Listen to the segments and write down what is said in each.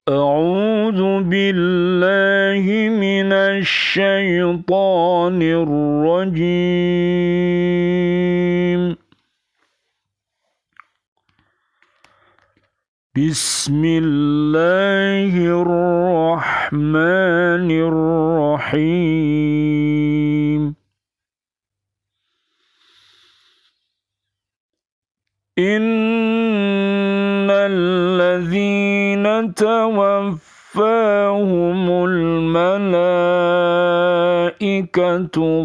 أعوذ بالله من الشيطان الرجيم. بسم الله الرحمن الرحيم. إن الذين توفاهم الملائكة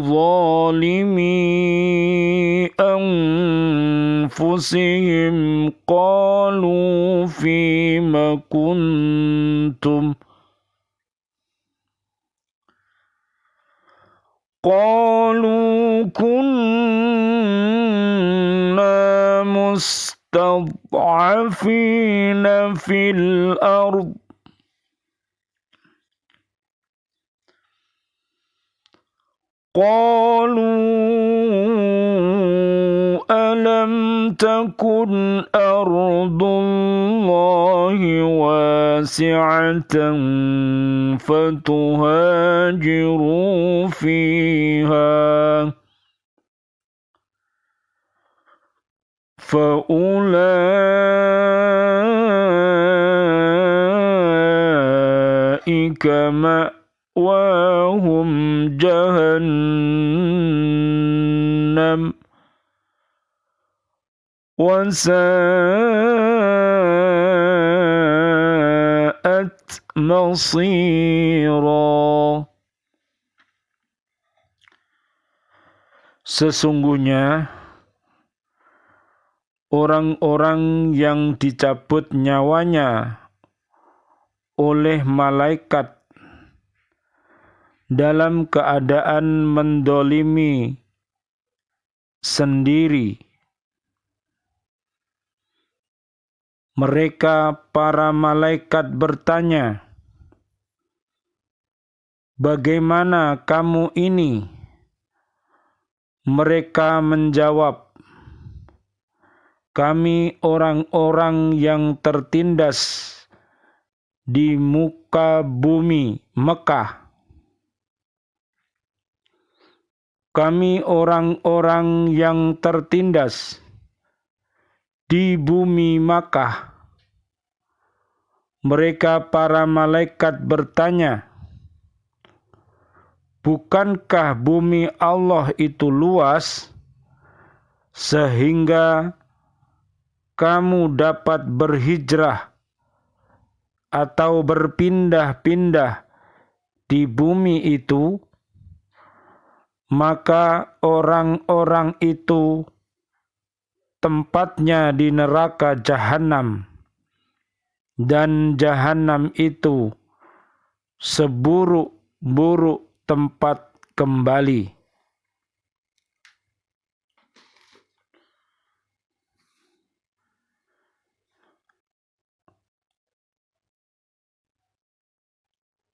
ظالمي أنفسهم قالوا فيم كنتم قالوا كنا مستضعفين في الأرض قالوا ألم تكن أرض الله واسعة فتهاجروا فيها فأولئك مأواهم جهنم وساءت مصيرا. Sesungguhnya orang-orang yang dicabut nyawanya oleh malaikat dalam keadaan mendolimi sendiri, mereka para malaikat bertanya, "Bagaimana kamu ini?" Mereka menjawab, "Kami orang-orang yang tertindas di muka bumi Mekah. Kami orang-orang yang tertindas di bumi Makkah." Mereka para malaikat bertanya, "Bukankah bumi Allah itu luas sehingga kamu dapat berhijrah atau berpindah-pindah di bumi itu?" Maka orang-orang itu tempatnya di neraka Jahanam, dan Jahanam itu seburuk-buruk tempat kembali.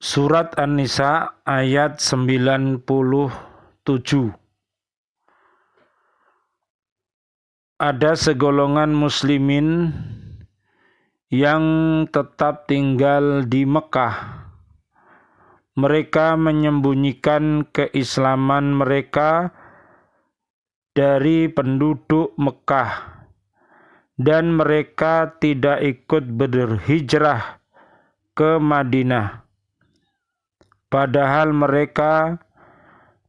Surat An-Nisa ayat 97. Ada segolongan muslimin yang tetap tinggal di Mekah. Mereka menyembunyikan keislaman mereka dari penduduk Mekah, dan mereka tidak ikut berhijrah ke Madinah, padahal mereka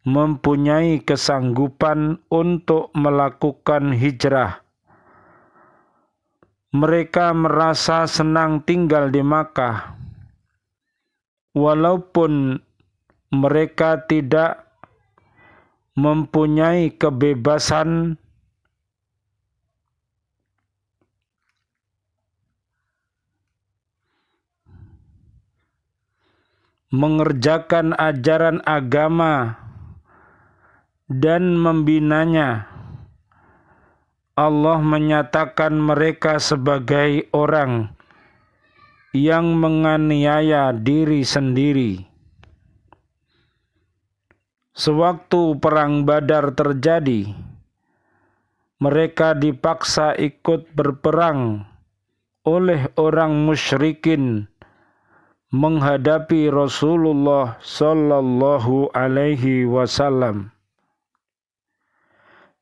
mempunyai kesanggupan untuk melakukan hijrah. Mereka merasa senang tinggal di Makkah, walaupun mereka tidak mempunyai kebebasan mengerjakan ajaran agama dan membinanya. Allah menyatakan mereka sebagai orang yang menganiaya diri sendiri. Sewaktu perang Badar terjadi, mereka dipaksa ikut berperang oleh orang musyrikin menghadapi Rasulullah sallallahu alaihi wasallam.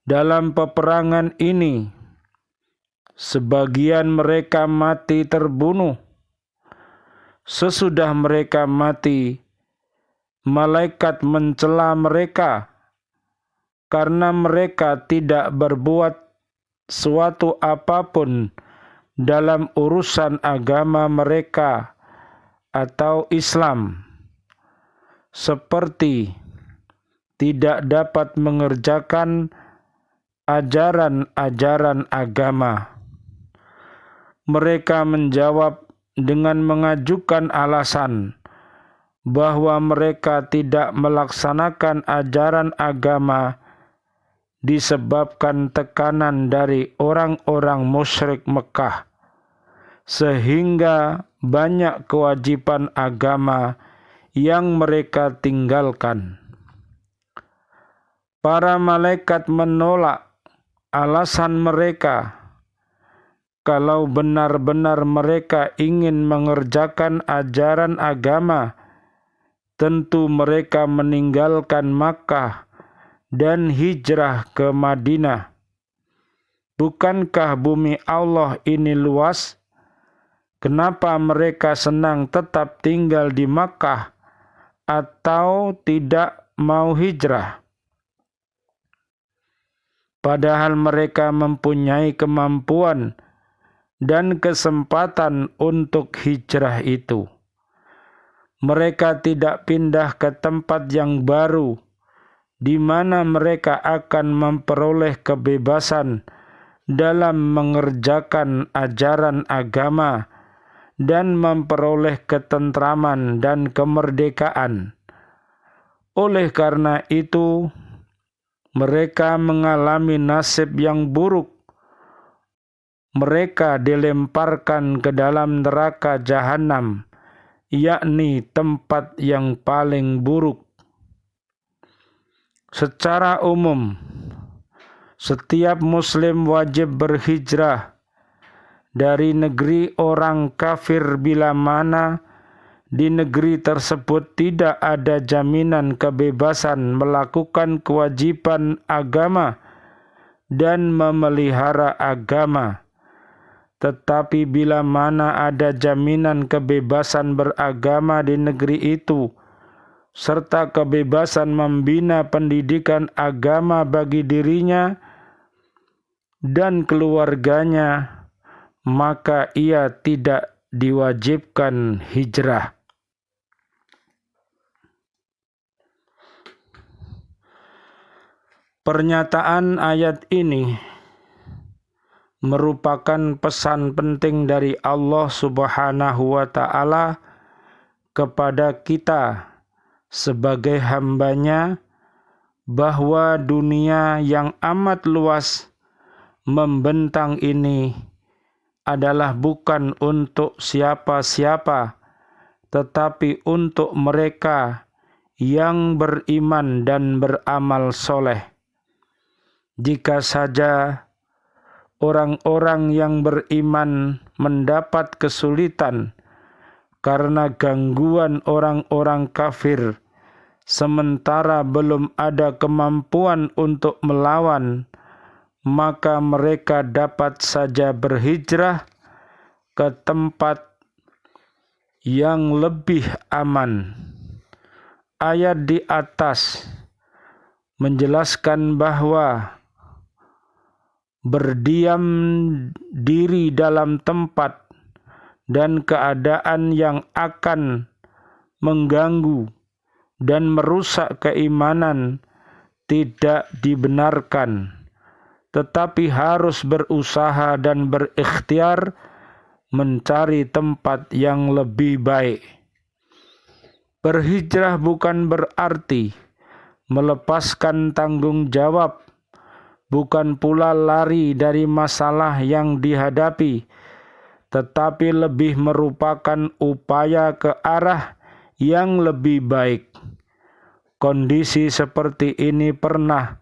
Dalam peperangan ini, sebagian mereka mati terbunuh. Sesudah mereka mati, malaikat mencela mereka karena mereka tidak berbuat suatu apapun dalam urusan agama mereka atau Islam, seperti tidak dapat mengerjakan ajaran-ajaran agama. Mereka menjawab dengan mengajukan alasan bahwa mereka tidak melaksanakan ajaran agama disebabkan tekanan dari orang-orang musyrik Mekah, sehingga banyak kewajiban agama yang mereka tinggalkan. Para malaikat menolak alasan mereka. Kalau benar-benar mereka ingin mengerjakan ajaran agama, tentu mereka meninggalkan Makkah dan hijrah ke Madinah. Bukankah bumi Allah ini luas? Kenapa mereka senang tetap tinggal di Makkah atau tidak mau hijrah? Padahal mereka mempunyai kemampuan dan kesempatan untuk hijrah itu. Mereka tidak pindah ke tempat yang baru, di mana mereka akan memperoleh kebebasan dalam mengerjakan ajaran agama dan memperoleh ketentraman dan kemerdekaan. Oleh karena itu, mereka mengalami nasib yang buruk. Mereka dilemparkan ke dalam neraka jahanam, yakni tempat yang paling buruk. Secara umum, setiap muslim wajib berhijrah dari negeri orang kafir bila mana di negeri tersebut tidak ada jaminan kebebasan melakukan kewajiban agama dan memelihara agama. Tetapi bila mana ada jaminan kebebasan beragama di negeri itu, serta kebebasan membina pendidikan agama bagi dirinya dan keluarganya, maka ia tidak diwajibkan hijrah. Pernyataan ayat ini merupakan pesan penting dari Allah Subhanahu wa Ta'ala kepada kita sebagai hamba-Nya, bahwa dunia yang amat luas membentang ini adalah bukan untuk siapa-siapa, tetapi untuk mereka yang beriman dan beramal soleh. Jika saja orang-orang yang beriman mendapat kesulitan karena gangguan orang-orang kafir, sementara belum ada kemampuan untuk melawan, maka mereka dapat saja berhijrah ke tempat yang lebih aman. Ayat di atas menjelaskan bahwa berdiam diri dalam tempat dan keadaan yang akan mengganggu dan merusak keimanan tidak dibenarkan, tetapi harus berusaha dan berikhtiar mencari tempat yang lebih baik. Berhijrah bukan berarti melepaskan tanggung jawab, bukan pula lari dari masalah yang dihadapi, tetapi lebih merupakan upaya ke arah yang lebih baik. Kondisi seperti ini pernah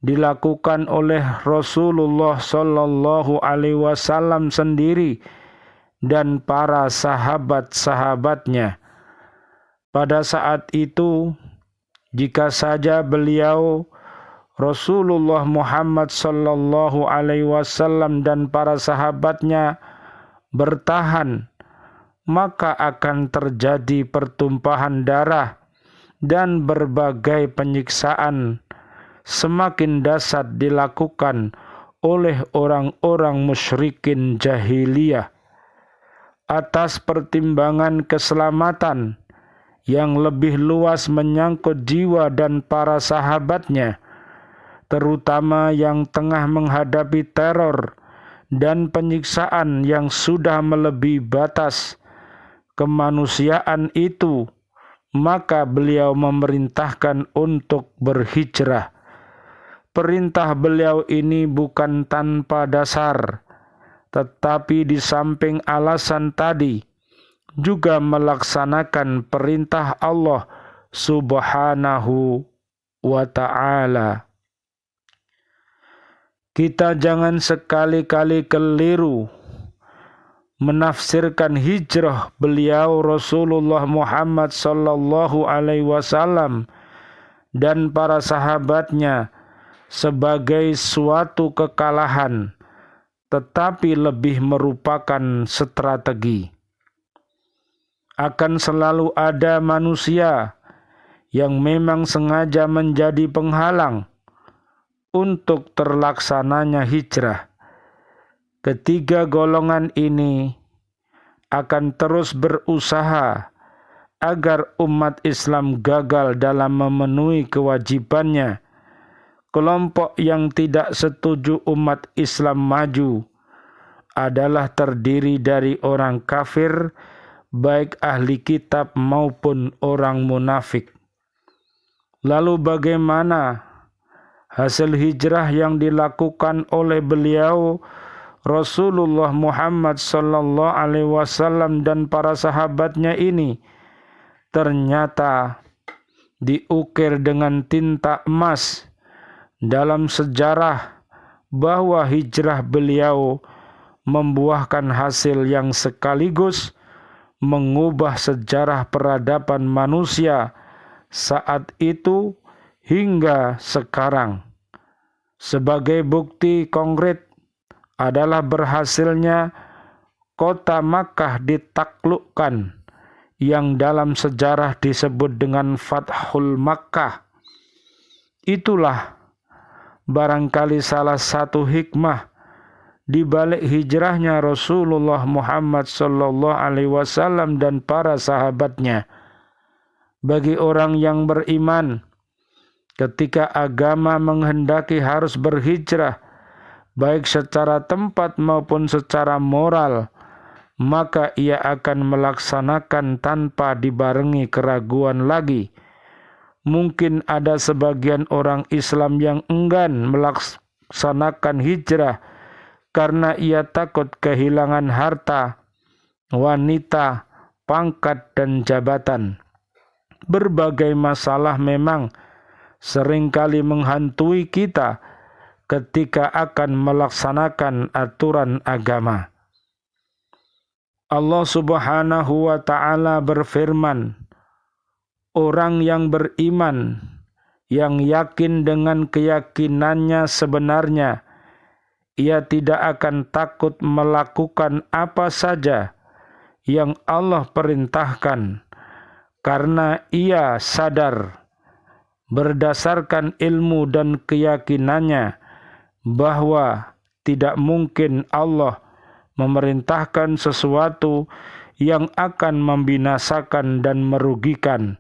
dilakukan oleh Rasulullah Sallallahu Alaihi Wasallam sendiri dan para sahabat-sahabatnya. Pada saat itu, jika saja beliau Rasulullah Muhammad sallallahu alaihi wasallam dan para sahabatnya bertahan, maka akan terjadi pertumpahan darah dan berbagai penyiksaan semakin dahsyat dilakukan oleh orang-orang musyrikin jahiliyah atas pertimbangan keselamatan yang lebih luas menyangkut jiwa dan para sahabatnya, terutama yang tengah menghadapi teror dan penyiksaan yang sudah melebihi batas kemanusiaan itu, maka beliau memerintahkan untuk berhijrah. Perintah beliau ini bukan tanpa dasar, tetapi di samping alasan tadi, juga melaksanakan perintah Allah Subhanahu wa ta'ala. Kita jangan sekali-kali keliru menafsirkan hijrah beliau Rasulullah Muhammad sallallahu alaihi wasallam dan para sahabatnya sebagai suatu kekalahan, tetapi lebih merupakan strategi. Akan selalu ada manusia yang memang sengaja menjadi penghalang untuk terlaksananya hijrah. Ketiga golongan ini akan terus berusaha agar umat Islam gagal dalam memenuhi kewajibannya. Kelompok yang tidak setuju umat Islam maju adalah terdiri dari orang kafir, baik ahli kitab maupun orang munafik. Lalu bagaimana hasil hijrah yang dilakukan oleh beliau Rasulullah Muhammad sallallahu alaihi wasallam dan para sahabatnya ini? Ternyata diukir dengan tinta emas dalam sejarah bahwa hijrah beliau membuahkan hasil yang sekaligus mengubah sejarah peradaban manusia saat itu hingga sekarang. Sebagai bukti konkret adalah berhasilnya kota Makkah ditaklukkan, yang dalam sejarah disebut dengan Fathul Makkah. Itulah barangkali salah satu hikmah di balik hijrahnya Rasulullah Muhammad sallallahu alaihi wasallam dan para sahabatnya. Bagi orang yang beriman, ketika agama menghendaki harus berhijrah, baik secara tempat maupun secara moral, maka ia akan melaksanakan tanpa dibarengi keraguan lagi. Mungkin ada sebagian orang Islam yang enggan melaksanakan hijrah karena ia takut kehilangan harta, wanita, pangkat, dan jabatan. Berbagai masalah memang seringkali menghantui kita ketika akan melaksanakan aturan agama. Allah Subhanahu wa ta'ala berfirman, orang yang beriman, yang yakin dengan keyakinannya sebenarnya, ia tidak akan takut melakukan apa saja yang Allah perintahkan, karena ia sadar berdasarkan ilmu dan keyakinannya bahwa tidak mungkin Allah memerintahkan sesuatu yang akan membinasakan dan merugikan,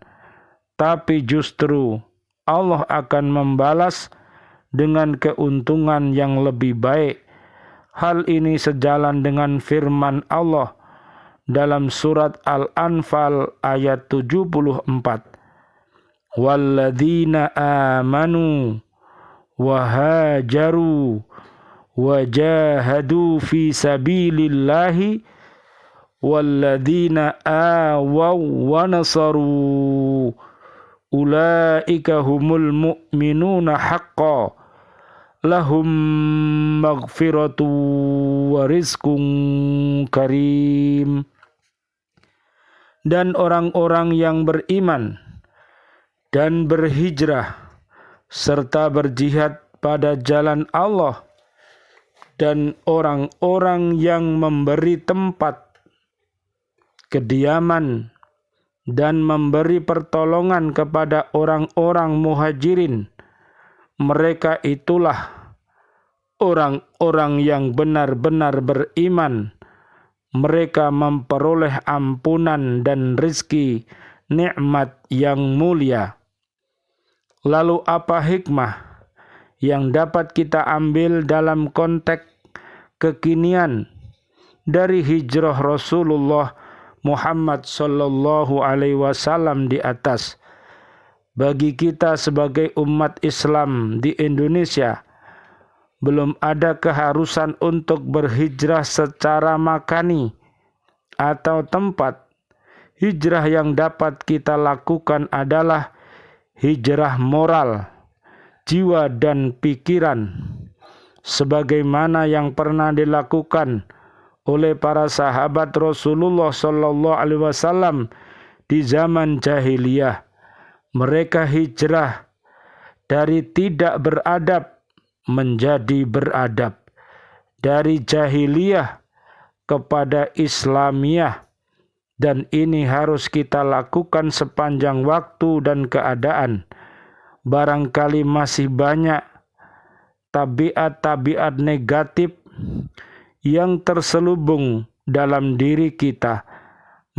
tapi justru Allah akan membalas dengan keuntungan yang lebih baik. Hal ini sejalan dengan firman Allah dalam surat Al-Anfal ayat 74. Walladzina amanu wa hajaru wa jahadu fi sabilillahi walladzina awaw wa nasaru ulaika humul mu'minuna haqqan lahum maghfiratu wa rizqun karim. Dan orang-orang yang beriman dan berhijrah serta berjihad pada jalan Allah, dan orang-orang yang memberi tempat kediaman dan memberi pertolongan kepada orang-orang muhajirin, mereka itulah orang-orang yang benar-benar beriman. Mereka memperoleh ampunan dan rizki nikmat yang mulia. Lalu apa hikmah yang dapat kita ambil dalam konteks kekinian dari hijrah Rasulullah Muhammad sallallahu alaihi wasallam di atas? Bagi kita sebagai umat Islam di Indonesia, belum ada keharusan untuk berhijrah secara makani atau tempat. Hijrah yang dapat kita lakukan adalah hijrah moral, jiwa dan pikiran, sebagaimana yang pernah dilakukan oleh para sahabat Rasulullah sallallahu alaihi wasallam di zaman jahiliyah. Mereka hijrah dari tidak beradab menjadi beradab, dari jahiliyah kepada Islamiyah, dan ini harus kita lakukan sepanjang waktu dan keadaan. Barangkali masih banyak tabiat-tabiat negatif yang terselubung dalam diri kita,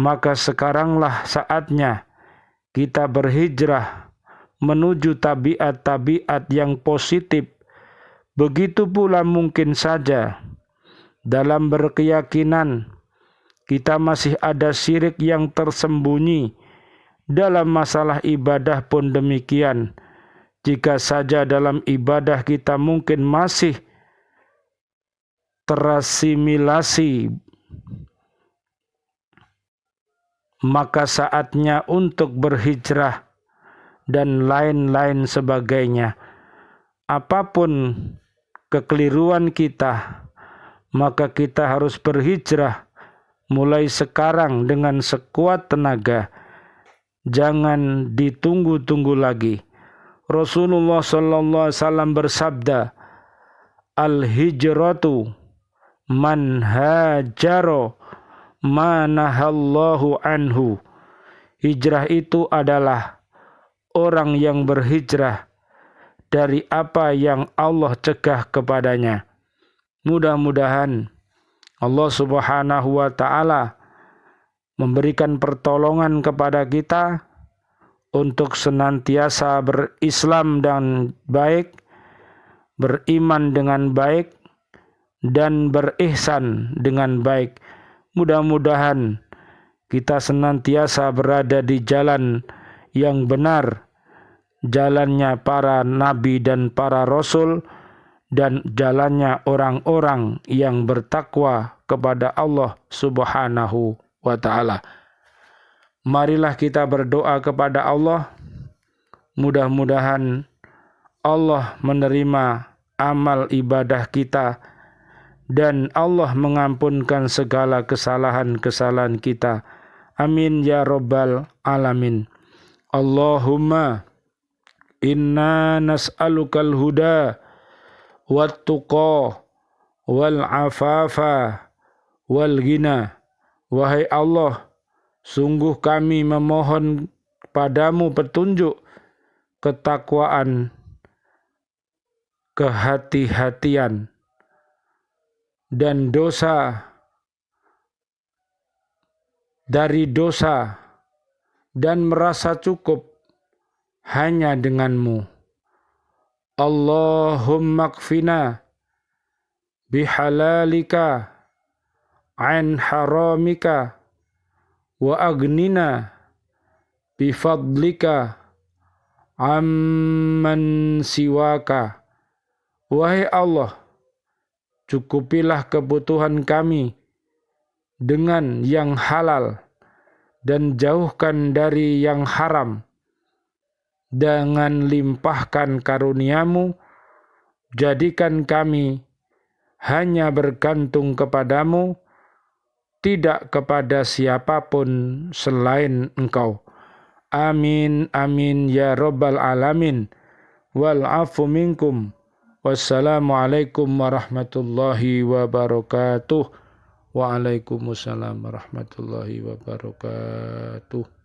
maka sekaranglah saatnya kita berhijrah menuju tabiat-tabiat yang positif. Begitu pula mungkin saja dalam berkeyakinan kita masih ada syirik yang tersembunyi. Dalam masalah ibadah pun demikian. Jika saja dalam ibadah kita mungkin masih terasimilasi, maka saatnya untuk berhijrah dan lain-lain sebagainya. Apapun kekeliruan kita, maka kita harus berhijrah mulai sekarang dengan sekuat tenaga. Jangan ditunggu-tunggu lagi. Rasulullah sallallahu alaihi wasallam bersabda, "Al-hijratu man hajaro ma nahallahu anhu." Hijrah itu adalah orang yang berhijrah dari apa yang Allah cegah kepadanya. Mudah-mudahan Allah Subhanahu wa ta'ala memberikan pertolongan kepada kita untuk senantiasa berislam dan baik, beriman dengan baik, dan berihsan dengan baik. Mudah-mudahan kita senantiasa berada di jalan yang benar, jalannya para nabi dan para rasul, dan jalannya orang-orang yang bertakwa kepada Allah Subhanahu wa ta'ala. Marilah kita berdoa kepada Allah. Mudah-mudahan Allah menerima amal ibadah kita dan Allah mengampunkan segala kesalahan-kesalahan kita. Amin ya rabbal alamin. Allahumma inna nas'alukal huda wat-tuqa wal-afafa wal-ghina. Wahai Allah, sungguh kami memohon padamu petunjuk, ketakwaan, kehati-hatian, dan dari dosa, dan merasa cukup hanya denganmu. Allahumma kfina bihalalika an haramika wa agnina bifadlika amman siwaka. Wahai Allah, cukupilah kebutuhan kami dengan yang halal dan jauhkan dari yang haram. Dengan limpahkan karuniamu Jadikan kami hanya bergantung kepadamu, tidak kepada siapapun selain Engkau. Amin, amin, ya Rabbal Alamin. Wal'afu minkum. Wassalamualaikum warahmatullahi wabarakatuh. Waalaikumsalam warahmatullahi wabarakatuh.